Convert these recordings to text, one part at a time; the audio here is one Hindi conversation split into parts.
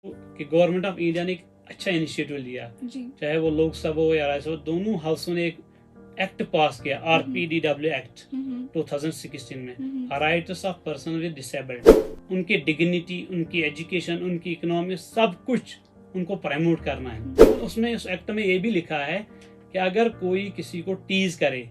कि गवर्नमेंट ऑफ इंडिया ने एक अच्छा इनिशिएटिव लिया, चाहे वो लोकसभा हो या राज्यसभा, दोनों हाउसों ने एक एक्ट पास किया, RPDW एक्ट 2016 में, rights of person with disabled. उनकी डिग्निटी, उनकी एजुकेशन, उनकी इकोनॉमी, सब कुछ उनको प्रमोट करना है। उसमें उस एक्ट में ये भी लिखा है कि अगर कोई किसी को टीज करे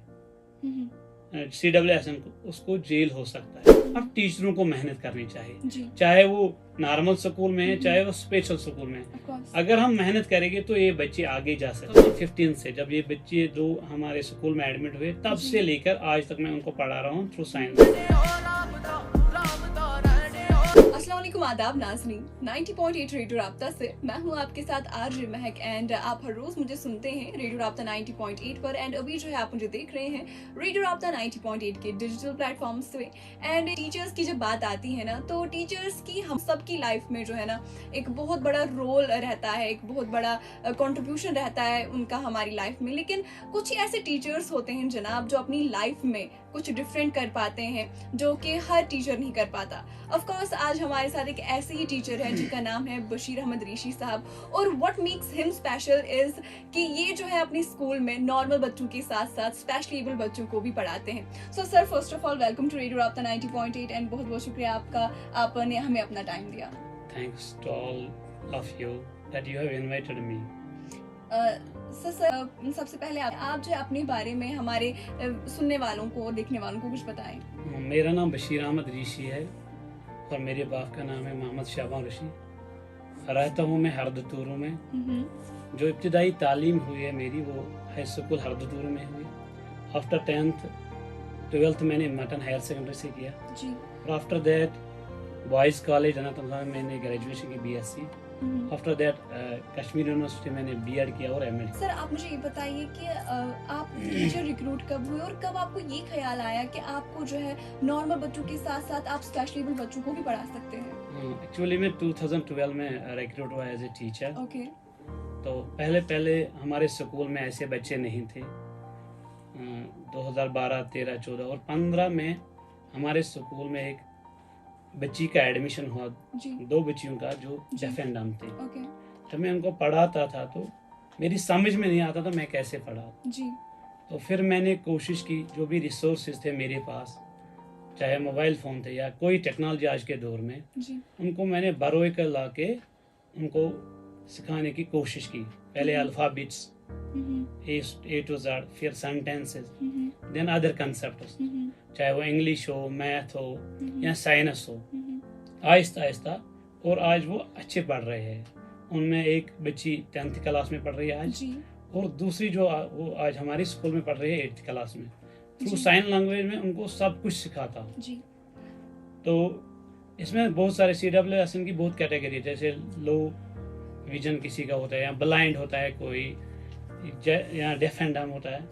CWSM को, उसको जेल हो सकता है। अब टीचरों को मेहनत करनी चाहिए, चाहे वो नॉर्मल स्कूल में है, चाहे वो स्पेशल स्कूल में है। अगर हम मेहनत करेंगे तो ये बच्चे आगे जा सकते हैं। 15 से जब ये बच्चे जो हमारे स्कूल में एडमिट हुए, तब से लेकर आज तक मैं उनको पढ़ा रहा हूँ थ्रू साइंस। अस्सलामुअलैकुम, आदाब नाज़रीन। 90.8 रेडियो राब्ता से मैं हूं आपके साथ आरजे महक एंड आप हर रोज मुझे सुनते हैं रेडियो राब्ता 90.8 पर। एंड अभी जो है आप मुझे देख रहे हैं रेडियो राब्ता 90.8 के डिजिटल प्लेटफॉर्म्स पे। एंड टीचर्स की जब बात आती है ना, तो टीचर्स की हम सब की लाइफ में जो है ना एक बहुत बड़ा रोल रहता है, एक बहुत बड़ा कंट्रीब्यूशन रहता है उनका हमारी लाइफ में। लेकिन कुछ ऐसे टीचर्स होते हैं जनाब जो अपनी लाइफ में कुछ डिफरेंट कर पाते हैं जो कि हर टीचर नहीं कर पाता। ऑफ कोर्स आज हमारे साथ एक ऐसे ही टीचर है जिनका नाम है बशीर अहमद ऋषि साहब। और what makes him special is कि ये जो है अपने स्कूल में नॉर्मल बच्चों के साथ साथ स्पेशली एबल बच्चों को भी पढ़ाते हैं। So sir, first of all welcome to radio Raabta 90.8 and बहुत बहुत शुक्रिया आपका, आपने हमें अपना टाइम दिया। Thanks to all of you that you have invited me. Sir, सबसे पहले आप जो अपने बारे में हमारे सुनने वालों को, देखने वालों को कुछ बताएं। मेरा नाम बशीर अहमद ऋषि है और मेरे बाप का नाम है मोहम्मद शाबान ऋषि। रहता हूँ मैं हरदतूरू में। जो इब्तिदाई तालीम हुई है मेरी, वो हाई स्कूल हरदतूरू में हुई। आफ्टर 10th 12th मैंने मटन हायर सेकेंडरी से किया जी। और आफ्टर दैट बॉयज़ कॉलेज अनातुल्लाह में मैंने ग्रेजुएशन की BSc। After that Kashmir university मैंने B.Ed किया और M.Ed। सर, आप मुझे ये बताइए कि आप टीचर रिक्रूट कब हुए और कब आपको ये ख्याल आया कि आपको जो है नॉर्मल बच्चों के साथ साथ आप स्पेशल एबल बच्चों को भी पढ़ा सकते हैं? एक्चुअली मैं 2012 में रिक्रूट हुआ एज ए टीचर। ओके। तो पहले हमारे स्कूल में ऐसे बच्चे नहीं थे। 2012, 13, 14 और 15 में हमारे स्कूल में एक बच्ची का एडमिशन हुआ, 2 बच्चियों का जो डेफ एंड डम्ब थे। ओके। जब मैं उनको पढ़ाता था तो मेरी समझ में नहीं आता था मैं कैसे पढ़ाऊं। जी। तो फिर मैंने कोशिश की, जो भी रिसोर्सेज थे मेरे पास, चाहे मोबाइल फ़ोन थे या कोई टेक्नोलॉजी आज के दौर में, उनको मैंने बरोए कर ला के उनको सिखाने की कोशिश की। पहले अल्फ़ाबेट्स A to Z, फिर सेंटेंसेस, देन अदर कंसेप्ट्स, चाहे वो इंग्लिश हो, मैथ हो या साइंस हो, आहिस्ता आहिस्ता। और आज वो अच्छे पढ़ रहे हैं। उनमें एक बच्ची 10th क्लास में पढ़ रही है आज, और दूसरी जो वो आज हमारे स्कूल में पढ़ रही है 8th क्लास में। थ्रू साइन लैंग्वेज में उनको सब कुछ सिखाता हूँ। तो इसमें बहुत सारे CWSM की बहुत कैटेगरी है, जैसे लो विजन किसी का होता है, या ब्लाइंड होता है कोई, या डेफ एंड डम्ब होता है,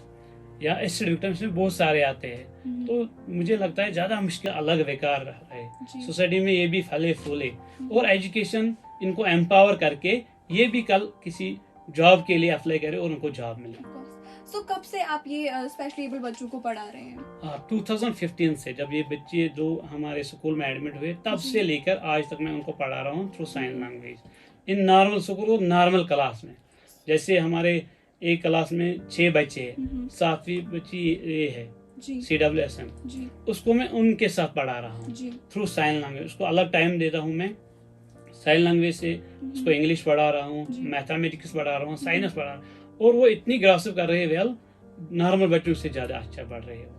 या एसिड विक्टिम्स में बहुत सारे आते हैं। तो मुझे लगता है ज़्यादा मुश्किल अलग बेकार है सोसाइटी में, ये भी फले फूले और एजुकेशन इनको एम्पावर करके ये भी कल किसी जॉब के लिए अप्लाई करे और उनको जॉब मिले। सो कब से आप ये स्पेशली एबल बच्चों को पढ़ा रहे हैं? 2015 से जब ये बच्चे जो हमारे स्कूल में एडमिट हुए, तब से लेकर आज तक मैं उनको पढ़ा रहा हूँ through sign language in normal school और नॉर्मल क्लास में। जैसे हमारे एक क्लास में 6 बच्चे हैं, 7वीं बच्ची ये है CWSM, उसको मैं उनके साथ पढ़ा रहा हूँ थ्रू साइन लैंग्वेज। उसको अलग टाइम देता हूँ मैं साइन लैंग्वेज से, उसको इंग्लिश पढ़ा रहा हूँ, मैथमेटिक्स पढ़ा रहा हूँ, साइंस पढ़ा रहा हूँ, और वो इतनी ग्रास्प कर रहे हैं, वेल नॉर्मल बच्चों से ज़्यादा अच्छा पढ़ रहे हैं।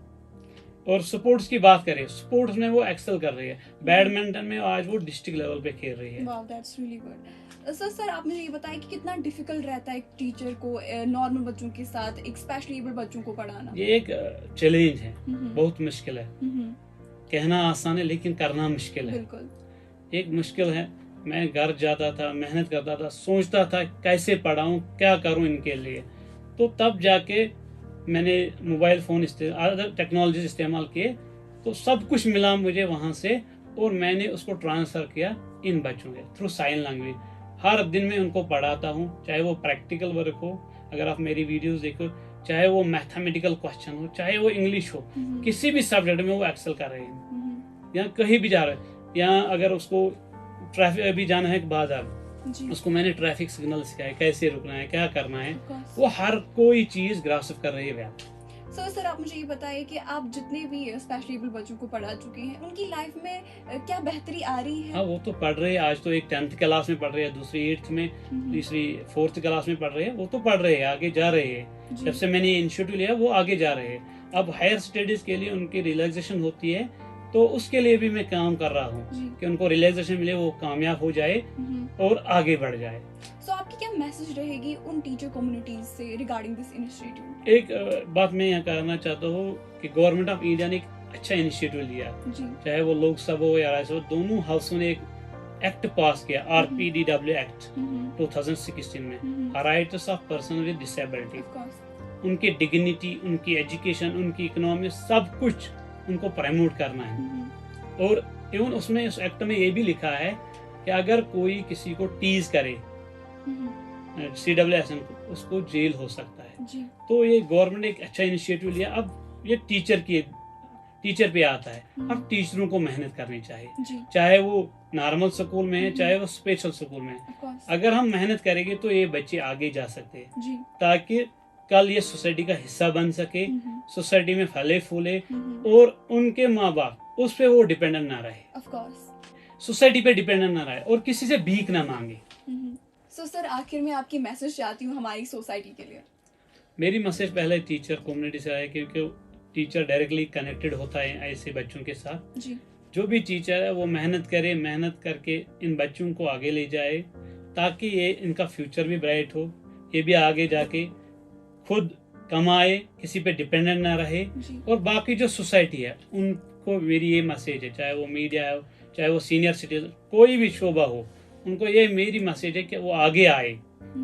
और स्पोर्ट्स की बात करें, स्पोर्ट्स में वो एक्सेल कर रही है। बैडमिंटन में आज वो डिस्ट्रिक्ट लेवल पे खेल रही है। Wow, that's really good. Sir, आप मुझे ये बताएं कि कितना डिफिकल्ट रहता है एक टीचर को नॉर्मल बच्चों के साथ एक स्पेशली एबल बच्चों को पढ़ाना? ये एक चैलेंज है, बहुत मुश्किल है। कहना आसान है लेकिन करना मुश्किल है। बिल्कुल एक मुश्किल है। मैं घर जाता था, मेहनत करता था, सोचता था कैसे पढ़ाऊँ, क्या करूँ इनके लिए। तो तब जाके मैंने मोबाइल फ़ोन अदर टेक्नोलॉजी इस्तेमाल किए, तो सब कुछ मिला मुझे वहाँ से, और मैंने उसको ट्रांसफ़र किया इन बच्चों के थ्रू साइन लैंग्वेज। हर दिन मैं उनको पढ़ाता हूँ, चाहे वो प्रैक्टिकल वर्क हो, अगर आप मेरी वीडियोस देखो, चाहे वो मैथमेटिकल क्वेश्चन हो, चाहे वो इंग्लिश हो, किसी भी सब्जेक्ट में वो एक्सेल कर रहे हैं। या कहीं भी जा रहे हैं, या अगर उसको ट्रैफिक भी जाना है बाजार, जी। उसको मैंने ट्रैफिक सिग्नल सिखाए, कैसे रुकना है, क्या करना है, Of course. वो हर कोई चीज ग्रास्प कर रही है मैम। सर आप मुझे ये बताइए कि आप जितने भी स्पेशली एबल बच्चों को पढ़ा चुके हैं, उनकी लाइफ में क्या बेहतरी आ रही है? हाँ, वो तो पढ़ रहे हैं। आज तो एक 10th क्लास में पढ़ रहे हैं, दूसरी 8th में, तीसरी 4th क्लास में पढ़ रहे हैं। वो तो पढ़ रहे हैं, आगे जा रहे हैं। जी। जब से मैंने इनिशिएटिव लिया वो आगे जा रहे हैं। अब हायर स्टडीज के लिए उनकी रिलैक्सेशन होती है, तो उसके लिए भी मैं काम कर रहा हूँ जी। कि उनको रिलैक्सेशन मिले, वो कामयाब हो जाए और आगे बढ़ जाए। सो आपकी क्या मैसेज रहेगी उन टीचर कम्युनिटीज से रिगार्डिंग दिस इनिशिएटिव? एक बात मैं यहाँ कहना चाहता हूँ कि गवर्नमेंट ऑफ इंडिया ने एक अच्छा इनिशिएटिव लिया, जी। चाहे वो लोकसभा हो या राज्यसभा, दोनों हाउसों ने एक एक्ट पास किया, RPDW एक्ट 2016 में, rights of person with disability. Of course. उनकी डिग्निटी, उनकी एजुकेशन, उनकी इकोनॉमी, सब कुछ उनको प्रमोट करना है। और इवन उसमें उस एक्ट में ये भी लिखा है कि अगर कोई किसी को टीज करे, CWSN को, उसको जेल हो सकता है। जी। तो ये गवर्नमेंट ने एक अच्छा इनिशिएटिव लिया। अब ये टीचर पे आता है। अब टीचरों को मेहनत करनी चाहिए, जी। चाहे वो नॉर्मल स्कूल में है, चाहे वो स्पेशल स्कूल में है। Of course. अगर हम मेहनत करेंगे तो ये बच्चे आगे जा सकते हैं, जी। ताकि कल ये सोसाइटी का हिस्सा बन सके, सोसाइटी में फले फूले, हम्म। और उनके माँ बाप उस पे वो डिपेंडेंट ना रहे, Of course. सोसाइटी पे डिपेंडेंट ना रहे, और किसी से भीख ना मांगे। सो सर आखिर में आपकी मैसेज चाहती हूँ हमारी सोसाइटी के लिए। मेरी मैसेज पहले टीचर कम्युनिटी से है, क्योंकि टीचर डायरेक्टली कनेक्टेड होता है ऐसे बच्चों के साथ। जी। जो भी टीचर है वो मेहनत करे, मेहनत करके इन बच्चों को आगे ले जाए, ताकि ये इनका फ्यूचर भी ब्राइट हो, ये भी आगे जाके खुद कमाए, किसी पे डिपेंडेंट ना रहे। जी। और बाकी जो सोसाइटी है उनको मेरी ये मैसेज है, चाहे वो मीडिया हो, चाहे वो सीनियर सिटीजन, कोई भी शोबा हो, उनको ये मेरी मैसेज है कि वो आगे आए,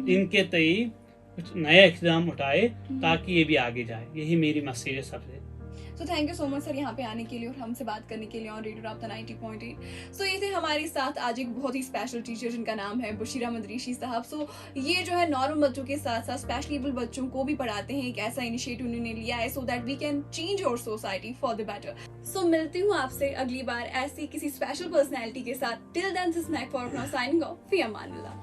इनके तय कुछ नया इक़दाम उठाए, ताकि ये भी आगे जाए। यही मेरी मैसेज है सबसे। So thank you so much sir यहाँ पे आने के लिए और हमसे बात करने के लिए ऑन रेडियो राब्ता 90.8। सो ये थे हमारे साथ आज एक बहुत ही स्पेशल टीचर जिनका नाम है बशीर अहमद ऋषि साहब। सो ये जो है नॉर्मल बच्चों के साथ साथ स्पेशली एबल बच्चों को भी पढ़ाते हैं। एक ऐसा इनिशिएटिव उन्होंने लिया है so that we can change our society for the better. So मिलती हूँ आपसे अगली बार ऐसी किसी स्पेशल पर्सनैलिटी के साथ। Till then this night for now signing off, फी अमान अल्लाह।